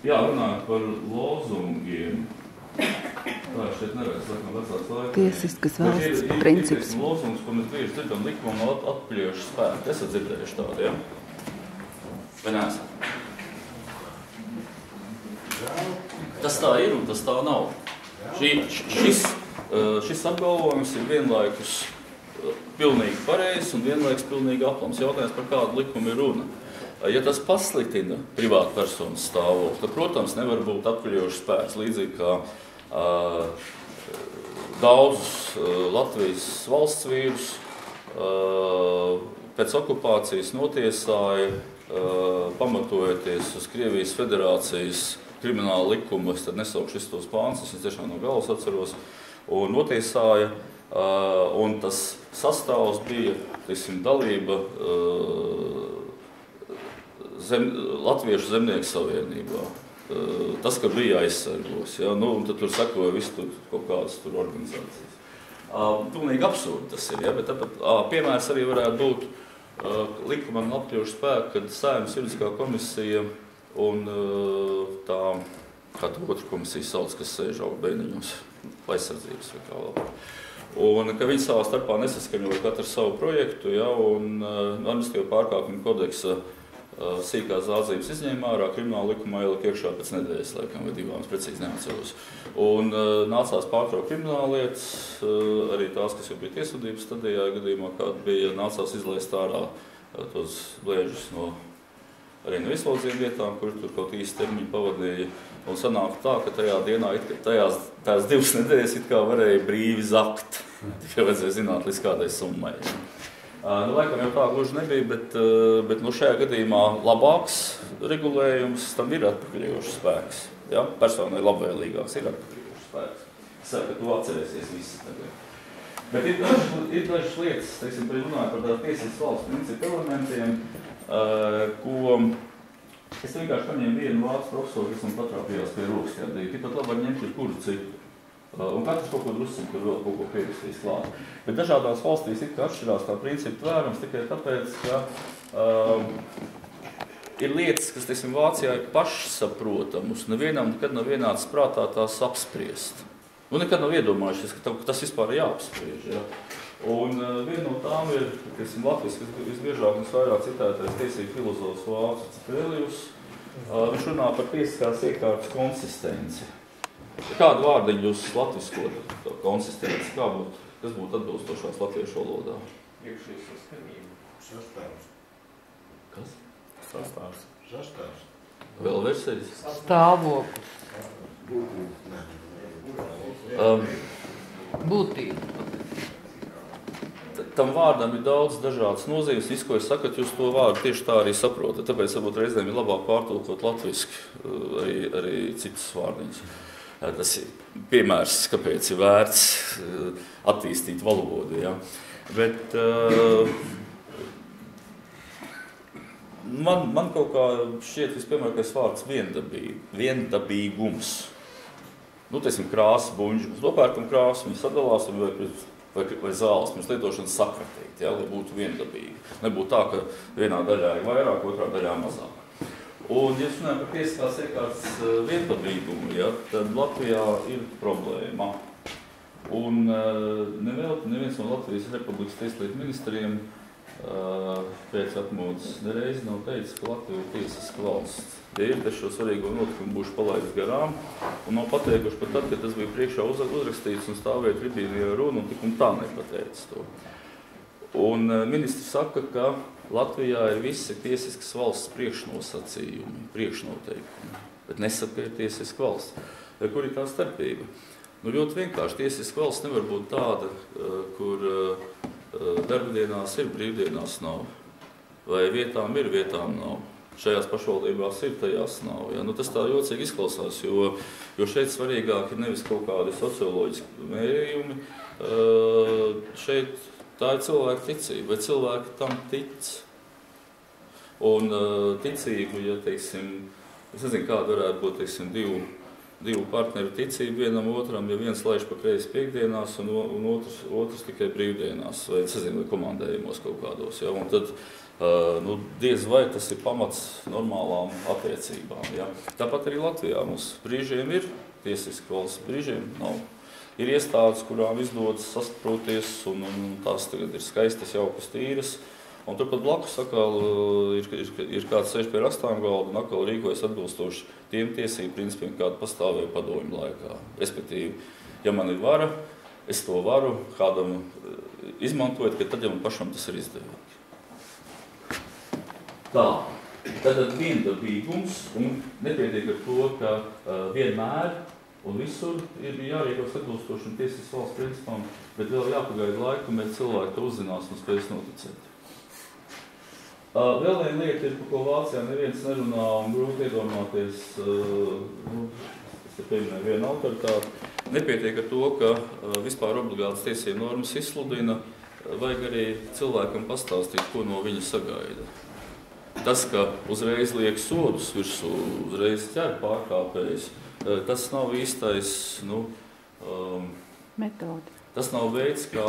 Jā, runājot par lozungiem. Tā šeit neredz, laikam, vecās laikam. Tiesiskas valsts princips. Ir lozungs, ko mēs bieži dzirdam likumam atpļiešu spēku. Esat dzirdējuši tādu, ja? Vai neesat? Tas tā ir un tas tā nav. Šis apgalvojums ir vienlaikus pilnīgi pareizs un vienlaikus pilnīgi aplams. Jautājums, par kādu likumu ir runa. Ja tas pasliktina privātu personas stāvokli, tad, protams, nevar būt atpļiešu spēks, līdzīgi kā daudzus Latvijas valsts vīrus pēc okupācijas notiesāja, pamatojoties uz Krievijas Federācijas krimināla likumu, es tad nesaukšu tos pāns, es tiešām no galvas atceros, un notiesāja, un tas sastāvs bija, teiksim, dalība Latviešu zemnieku savienībā. Tas, ka bija aizsargos, ja? Nu, un tad tur sakoja visu kaut kādas tur organizācijas. Pilnīgi absurdi tas ir, ja? Bet tāpat piemērs arī varētu būt likumam atpļiešu spēku, kad Saeimas juridiskā komisija un tā, kā tā otra komisija sauc, kas sēž augbeiniņos, aizsardzības vai kā vēl. Un ka viņi savā starpā nesaskaņoja katru savu projektu, ja? Un administratīvo pārkāpumu kodeksa sīkās zādzības izņēma ārā, krimināla likumā ielika iekšā pēc nedēļas, laikam, vai divām, precīzi neatceros. Un nācās pārtraukt krimināla lietas, arī tās, kas jau bija tiesvedības stadijā gadījumā, kāda bija, nācās izlaist ārā tos blēžus no arī no ieslodzījuma vietām, kur tur kaut īsti termiņu pavadīja. Un sanāk tā, ka tajā dienā, tās 2 nedēļas it kā varēja brīvi zakt. Tikai vajadzēja zināt līdz kādai summai. Nu, laikam jau tā gluži nebija, bet nu, šajā gadījumā labāks regulējums tam ir atpakaļojošs spēks. Ja? Personai labvēlīgāks ir atpakaļojošs spēks. Es ceru, ka tu atcerēsies visas tagad. Bet ir dažas lietas, teiksim, runājot par tādām tiesības valsts principu elementiem, ko es vienkārši paņēmu vienu vācu profesoru, kas man patrāpījās pie rokas kādīgi. Tikpat labi var ņemt kuru citu. Un katrs kaut ko drusku, kur vēl kaut ko pierakstīs klāt. Bet dažādās valstīs it kā atšķirās tā principu tvērums tikai tāpēc, ka ir lietas, kas, teiksim, Vācijā ir pašsaprotamas. Nevienam nekad nav vienāds prātā tās apspriest. Nu, nekad nav iedomājušies, ka tas vispār ir jāapspriež. Ja? Un viena no tām ir, teiksim, Latvijas visbiežāk un vairāk citētais tiesību filozofs Vācu Cipēlijus. Viņš runā par tiesiskās iekārtas konsistenci. Kādu vārdiņu jūs latviskot konsistenci? Kas būtu atbilstošās latviešu valodā? Iekšējais saskanība. Sastāvs. Kas? Sastāvs. Sastāvs. Vēl versijas? Stāvoklis. Būtība. Tam vārdam ir daudz dažādas nozīmes. Visu, ko jūs sakat, jūs to vārdu tieši tā arī saprotat. Tāpēc varbūt reizēm ir labāk pārtulkot latviski arī citus vārdiņus. Tas ir piemērs, kāpēc ir vērts attīstīt valodu. Ja? Bet man kaut kā šķiet vispiemērākais vārds viendabīgums. Nu, teiksim, krāsa buņģi. Mēs nopērkam krāsu, viņi sadalās vai zāles. Mēs lietošanas sakratīt, ja? Lai būtu viendabīgi. Nebūtu tā, ka vienā daļā ir vairāk, otrā daļā mazāk. Un, ja runājam par tiesiskās iekārtas vienpadīgumu, ja, tad Latvijā ir problēma. Un neviens no Latvijas Republikas tieslietu ministriem pēc atmodas nereizi nav teicis, ka Latvija ir tiesiska valsts. Ja ir šo svarīgo notikumu būšu palaidis garām, un nav pateikuši pat tad, kad tas bija priekšā uzrakstīts un stāvēja tribīnijā runa, un tik un tā nepateicis to. Un ministrs saka, ka Latvijā ir visi tiesiskas valsts priekšnosacījumi, priekšnoteikumi, bet nesaka, ka ir tiesiska valsts. Kur ir tā starpība? Nu, ļoti vienkārši tiesiska valsts nevar būt tāda, kur darbdienās ir, brīvdienās nav, vai vietām ir, vietām nav. Šajās pašvaldībās ir, tajās nav. Ja? Nu, tas tā jocīgi izklausās, jo šeit svarīgāk ir nevis kaut kādi socioloģiski mērījumi, šeit tā ir cilvēka ticība, vai cilvēki tam tic. Un ticību, ja, teiksim, es nezinu, kāda varētu būt, teiksim, divu partneru ticību vienam otram, ja viens laiž pa kreisi piekdienās un otrs tikai brīvdienās, vai, es nezinu, vai komandējumos kaut kādos. Ja? Un tad nu, diez vai tas ir pamats normālām attiecībām. Ja? Tāpat arī Latvijā mums brīžiem ir tiesiski valsts, brīžiem nav. Ir iestādes, kurām izdodas saproties, un tās tagad ir skaistas, jaukas, tīras. Un turpat blakus atkal ir kāds sēž pie rastām galda un atkal rīkojas atbilstoši tiem tiesību principiem, kādi pastāvēja padomju laikā. Respektīvi, ja man ir vara, es to varu kādam izmantojot, ka tad jau man pašam tas ir izdevīgi. Tā, tad viendabīgums un nepietiek ar to, ka vienmēr un visur ir jārīkos atbilstoši un tiesiskas valsts principam, bet vēl jāpagaida laiku, kamēr cilvēki to uzzinās un spēs noticēt. Vēl viena lieta ir, par ko Vācijā neviens nerunā un grūti iedomāties, es te pieminēju vienu autoritāti, nepietiek ar to, ka vispār obligātas tiesību normas izsludina, vajag arī cilvēkam pastāstīt, ko no viņa sagaida. Tas, ka uzreiz liek sodus virsū, uzreiz ķer pārkāpējus, tas nav īstais, metode. Tas nav veids, kā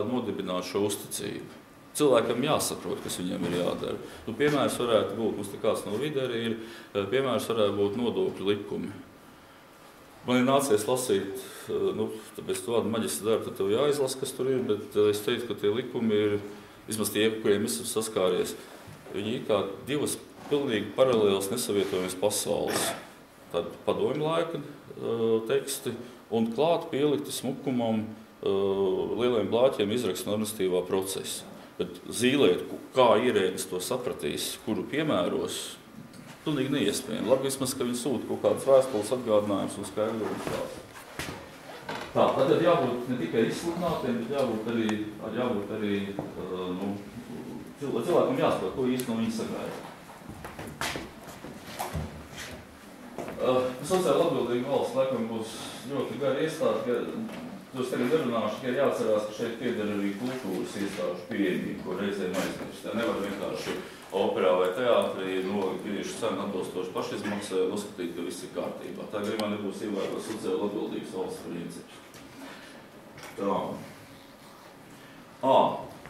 nodibināt šo uzticību. Cilvēkam jāsaprot, kas viņam ir jādara. Piemērs varētu būt, mums te kāds no vidē arī ir, piemērs varētu būt nodokļu likumi. Man ir nācies lasīt, tāpēc tu vādu maģistra darbu, tad tev jāizlas, kas tur ir, bet es teiktu, ka tie likumi ir, vismaz tie, kuriem esmu saskāries, viņi ir kā divas pilnīgi paralēlas nesavietojamas pasaules. Tad padomju laika teksti un klāt pielikti smukumam lieliem blāķiem izraksta normatīvā procesa. Bet zīlēt, kā ierēdnis to sapratīs, kuru piemēros, pilnīgi neiespējami. Labi vismaz, ka viņi sūta kaut kādas vēstules atgādinājumus un skaidrojumus šāds. Tā, tad jābūt ne tikai izsludinātiem, bet jābūt arī cilvēkam jāsaprot, ko īsti no viņa sagaida. Sociāli atbildīga valsts laikam būs ļoti gara iestāde. Tos tagad nerunāšu, tikai jāatcerās, ka šeit pieder arī kultūras iestāžu pieejamība, ko reizēm aizmirst. Nevar vienkārši operā vai teātrī biļešu cenu atbilstoši pašizmaksai un uzskatīt, ka viss ir kārtībā. Tā gadījumā nebūs ievērot sociāli atbildīgas valsts principus. Tā.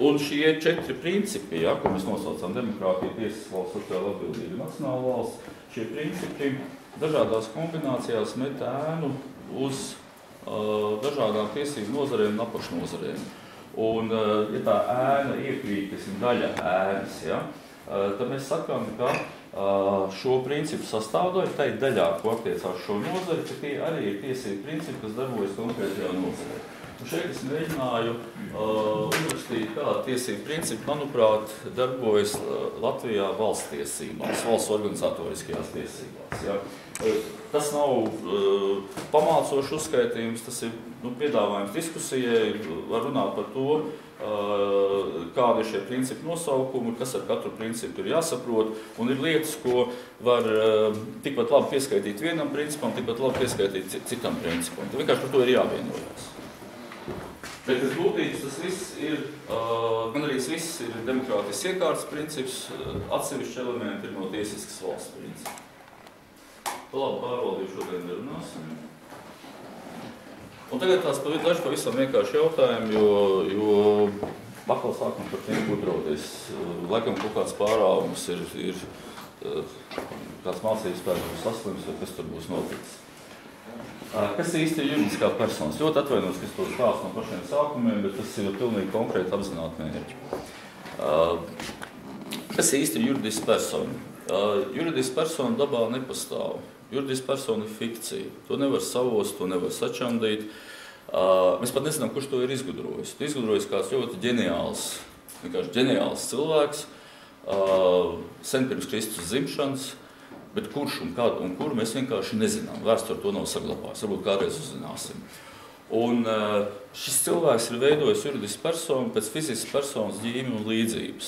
Un šie 4 principi, ko mēs nosaucam demokrātija, tiesas valsts, sociāli atbildīga nacionāla valsts, šie principi dažādās kombinācijās met ēnu uz dažādām tiesību nozarēm un apakšnozarēm. Un, ja tā ēna iekrīt, daļa ēnas, tad mēs sakām, ka šo principu sastāvdaļa, tai daļā, ko attiecās šo nozari, ka tie arī ir tiesību principi, kas darbojas konkrētajā nozarē. Un šeit es mēģināju uzrakstīt, kāda tiesību principi, manuprāt, darbojas Latvijā valsts tiesībās, valsts organizatoriskajās tiesībās. Ja? Tas nav pamācošs uzskaitījums, tas ir piedāvājums diskusijai, var runāt par to, kādi ir šie principu nosaukumi, kas ar katru principu ir jāsaprot, un ir lietas, ko var tikpat labi pieskaitīt vienam principam, tikpat labi pieskaitīt citam principam. Tad vienkārši par to ir jāvienojās. Bet tas būtības, tas viss ir, gan arī viss ir demokrātisks iekārtas princips, atsevišķi elementi ir no tiesiskas valsts principa. Labi, pārvaldību šodien nerunāsim. Un tagad tās daži pavisam vienkārši jautājumi, jo atkal sākam par tiem gudroties. Laikam kaut kāds pārāvums ir kāds mācības spēks saslims, vai kas tur būs noticis. Kas īsti ir juridiskā personas? Ļoti atvainojos, ka es to stāstu no pašiem sākumiem, bet tas ir pilnīgi konkrēti apzināti mērķi. Kas īsti ir juridiska persona? Juridiska persona dabā nepastāv. Juridiska persona ir fikcija. To nevar savost, to nevar sačandīt. Mēs pat nezinām, kurš to ir izgudrojis. To izgudrojis kāds ļoti ģeniāls cilvēks, sen pirms Kristus dzimšanas, bet kurš un kad un kur mēs vienkārši nezinām. Vēsture to nav saglabājis. Varbūt kādreiz uzzināsim. Un šis cilvēks ir veidojis juridisku personu pēc fiziskas personas ģīmi un līdzības.